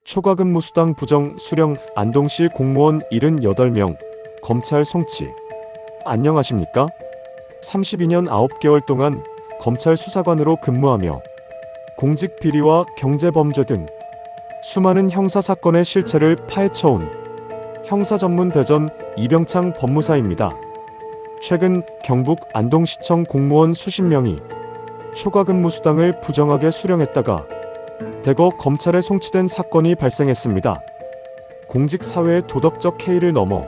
초과근무 수당 부정 수령 안동시 공무원 78명 검찰 송치. 안녕하십니까? 32년 9개월 동안 검찰 수사관으로 근무하며 공직 비리와 경제범죄 등 수많은 형사사건의 실체를 파헤쳐온 형사전문대전 이병창 법무사입니다. 최근 경북 안동시청 공무원 수십 명이 초과근무 수당을 부정하게 수령했다가 대거 검찰에 송치된 사건이 발생했습니다. 공직사회의 도덕적 해이를 넘어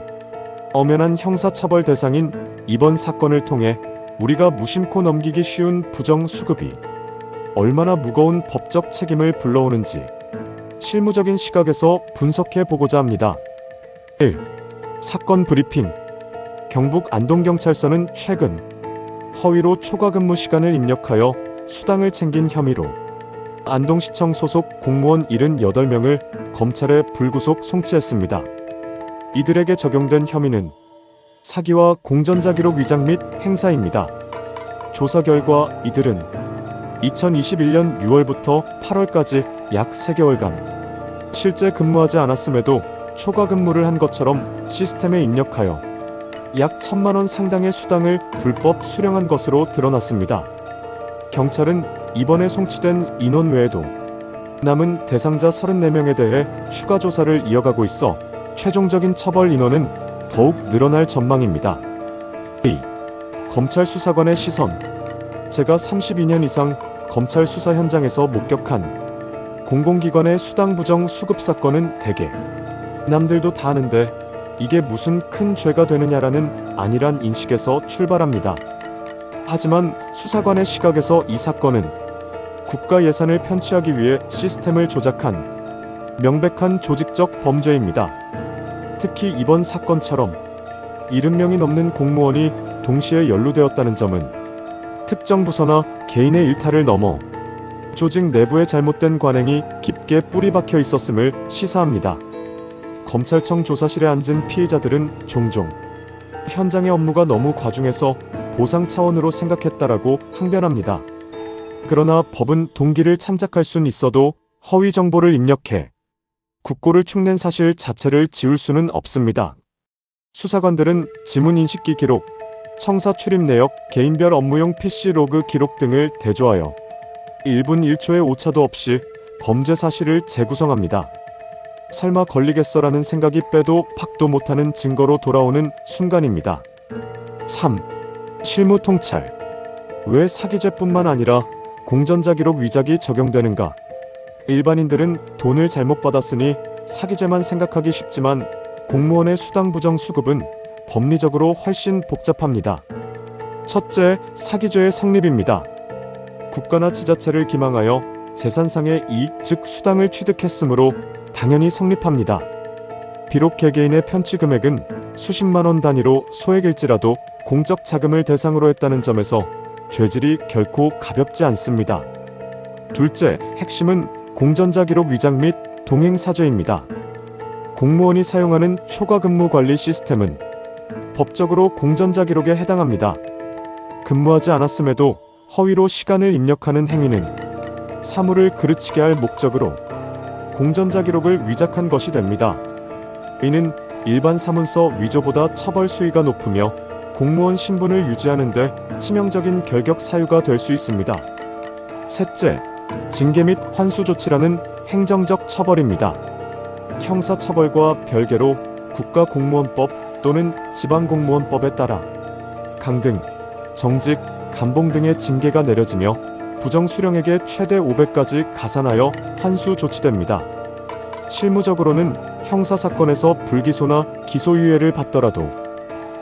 엄연한 형사처벌 대상인 이번 사건을 통해 우리가 무심코 넘기기 쉬운 부정수급이 얼마나 무거운 법적 책임을 불러오는지 실무적인 시각에서 분석해 보고자 합니다. 1. 사건 브리핑. 경북 안동경찰서는 최근 허위로 초과근무 시간을 입력하여 수당을 챙긴 혐의로 안동시청 소속 공무원 78명을 검찰에 불구속 송치했습니다. 이들에게 적용된 혐의는 사기와 공전자기록 위장 및 행사입니다. 조사 결과 이들은 2021년 6월부터 8월까지 약 3개월간 실제 근무하지 않았음에도 초과근무를 한 것처럼 시스템에 입력하여 약 1,000만 원 상당의 수당을 불법 수령한 것으로 드러났습니다. 경찰은 이번에 송치된 인원 외에도 남은 대상자 34명에 대해 추가 조사를 이어가고 있어 최종적인 처벌 인원은 더욱 늘어날 전망입니다. 2. 검찰 수사관의 시선. 제가 32년 이상 검찰 수사 현장에서 목격한 공공기관의 수당 부정 수급 사건은 대개 남들도 다 아는데 이게 무슨 큰 죄가 되느냐라는 안일한 인식에서 출발합니다. 하지만 수사관의 시각에서 이 사건은 국가 예산을 편취하기 위해 시스템을 조작한 명백한 조직적 범죄입니다. 특히 이번 사건처럼 70명이 넘는 공무원이 동시에 연루되었다는 점은 특정 부서나 개인의 일탈을 넘어 조직 내부의 잘못된 관행이 깊게 뿌리박혀 있었음을 시사합니다. 검찰청 조사실에 앉은 피의자들은 종종 현장의 업무가 너무 과중해서 보상 차원으로 생각했다라고 항변합니다. 그러나 법은 동기를 참작할 순 있어도 허위 정보를 입력해 국고를 축낸 사실 자체를 지울 수는 없습니다. 수사관들은 지문인식기 기록, 청사 출입 내역, 개인별 업무용 PC 로그 기록 등을 대조하여 1분 1초의 오차도 없이 범죄 사실을 재구성합니다. 설마 걸리겠어라는 생각이 빼도 박도 못하는 증거로 돌아오는 순간입니다. 3. 실무 통찰. 왜 사기죄뿐만 아니라 공전자기록 위작이 적용되는가? 일반인들은 돈을 잘못 받았으니 사기죄만 생각하기 쉽지만 공무원의 수당 부정 수급은 법리적으로 훨씬 복잡합니다. 첫째, 사기죄의 성립입니다. 국가나 지자체를 기망하여 재산상의 이익 즉 수당을 취득했으므로 당연히 성립합니다. 비록 개개인의 편취 금액은 수십만 원 단위로 소액일지라도 공적 자금을 대상으로 했다는 점에서 죄질이 결코 가볍지 않습니다. 둘째, 핵심은 공전자기록 위장 및 동행사죄입니다. 공무원이 사용하는 초과근무 관리 시스템은 법적으로 공전자기록에 해당합니다. 근무하지 않았음에도 허위로 시간을 입력하는 행위는 사물을 그르치게 할 목적으로 공전자기록을 위작한 것이 됩니다. 이는 일반 사문서 위조보다 처벌 수위가 높으며 공무원 신분을 유지하는 데 치명적인 결격 사유가 될 수 있습니다. 셋째, 징계 및 환수 조치라는 행정적 처벌입니다. 형사처벌과 별개로 국가공무원법 또는 지방공무원법에 따라 강등, 정직, 감봉 등의 징계가 내려지며 부정수령액의 최대 500까지 가산하여 환수 조치됩니다. 실무적으로는 형사사건에서 불기소나 기소유예를 받더라도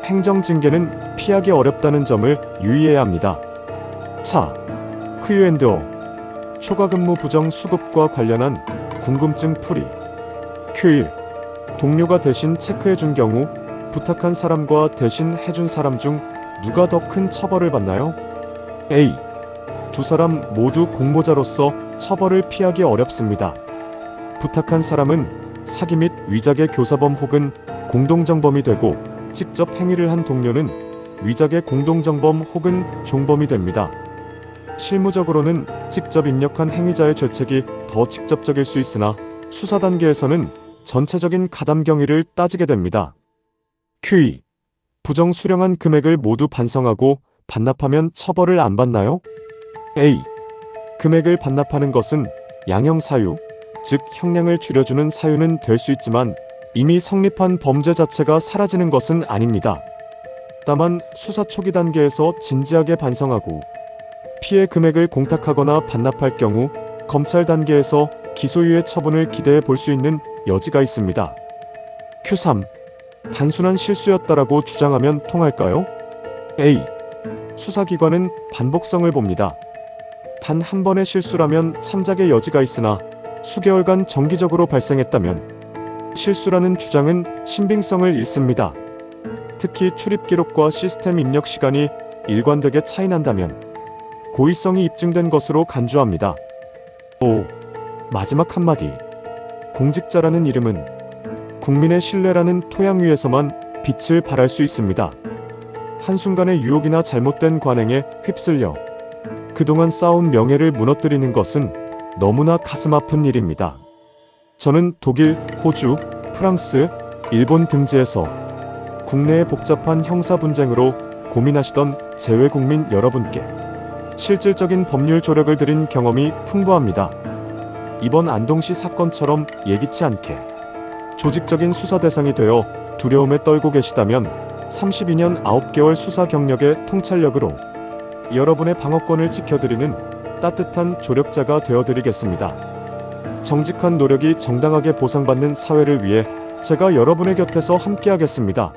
행정징계는 피하기 어렵다는 점을 유의해야 합니다. 4. Q&O. 초과근무 부정 수급과 관련한 궁금증 풀이. Q1. 동료가 대신 체크해준 경우 부탁한 사람과 대신 해준 사람 중 누가 더 큰 처벌을 받나요? A. 두 사람 모두 공모자로서 처벌을 피하기 어렵습니다. 부탁한 사람은 사기 및 위작의 교사범 혹은 공동정범이 되고 직접 행위를 한 동료는 위작의 공동정범 혹은 종범이 됩니다. 실무적으로는 직접 입력한 행위자의 죄책이 더 직접적일 수 있으나 수사 단계에서는 전체적인 가담 경위를 따지게 됩니다. QE. 부정 수령한 금액을 모두 반성하고 반납하면 처벌을 안 받나요? A. 금액을 반납하는 것은 양형 사유, 즉 형량을 줄여주는 사유는 될 수 있지만 이미 성립한 범죄 자체가 사라지는 것은 아닙니다. 다만 수사 초기 단계에서 진지하게 반성하고 피해 금액을 공탁하거나 반납할 경우 검찰 단계에서 기소유예 처분을 기대해 볼 수 있는 여지가 있습니다. Q3. 단순한 실수였다라고 주장하면 통할까요? A. 수사기관은 반복성을 봅니다. 단 한 번의 실수라면 참작의 여지가 있으나 수개월간 정기적으로 발생했다면 실수라는 주장은 신빙성을 잃습니다. 특히 출입 기록과 시스템 입력 시간이 일관되게 차이난다면 고의성이 입증된 것으로 간주합니다. 5. 마지막 한마디. 공직자라는 이름은 국민의 신뢰라는 토양 위에서만 빛을 발할 수 있습니다. 한순간의 유혹이나 잘못된 관행에 휩쓸려 그동안 쌓아온 명예를 무너뜨리는 것은 너무나 가슴 아픈 일입니다. 저는 독일, 호주, 프랑스, 일본 등지에서 국내의 복잡한 형사 분쟁으로 고민하시던 재외국민 여러분께 실질적인 법률 조력을 드린 경험이 풍부합니다. 이번 안동시 사건처럼 예기치 않게 조직적인 수사 대상이 되어 두려움에 떨고 계시다면 32년 9개월 수사 경력의 통찰력으로 여러분의 방어권을 지켜드리는 따뜻한 조력자가 되어드리겠습니다. 정직한 노력이 정당하게 보상받는 사회를 위해 제가 여러분의 곁에서 함께하겠습니다.